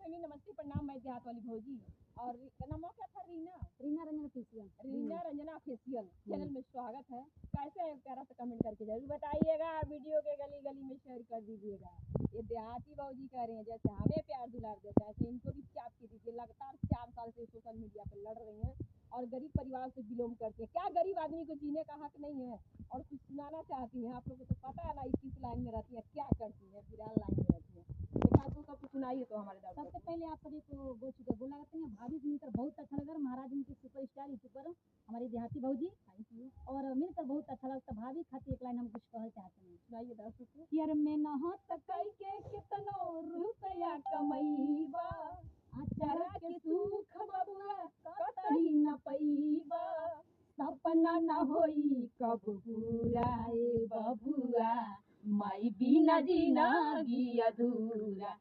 Family नमस्ते प्रणाम। मैं देहात वाली भौजी और नाम क्या था? Reena Reena Ranjana facial. Reena Ranjana facial channel में स्वागत है। कैसे है प्यारा सा कमेंट करके जरूर बताइएगा। वीडियो के गली गली में शेयर कर दीजिएगा। ये देहाती भौजी कह रहे हैं जैसे हमें प्यार दुलार देता है ऐसे इनको भी चाप के दीजिए। लगातार 4 साल से सोशल मीडिया पर लड़ रही हैं और गरीब परिवार से बिलोंग करती है। क्या गरीब आदमी को जीने का हक नहीं है? और कुछ सुनाना चाहती हैं? आप लोगों को तो पता है ना किस लाइन में रहती है, क्या करती है, फिलहाल लाइन में रहती है। तो सब सुनाइए तो हमारे दर्शकों सबसे पहले आप सभी को बोला करते हैं भाभी से मिलकर बहुत अच्छा लगा। महाराज की सुपरस्टार यूट्यूबर हमारी देहाती भौजी, थैंक यू। और मिलकर बहुत अच्छा लगता। भाभी खाती एक लाइन हम कुछ कहना चाहते हैं, सुनाइए दर्शकों। यार में नहत कई के कितनो रुपया कमईबा, आचारा के सुख बबुआ कतही न पैबा, सपना न होई कब पूरा ए बबुआ, माई बिना जीना गी अधूरा।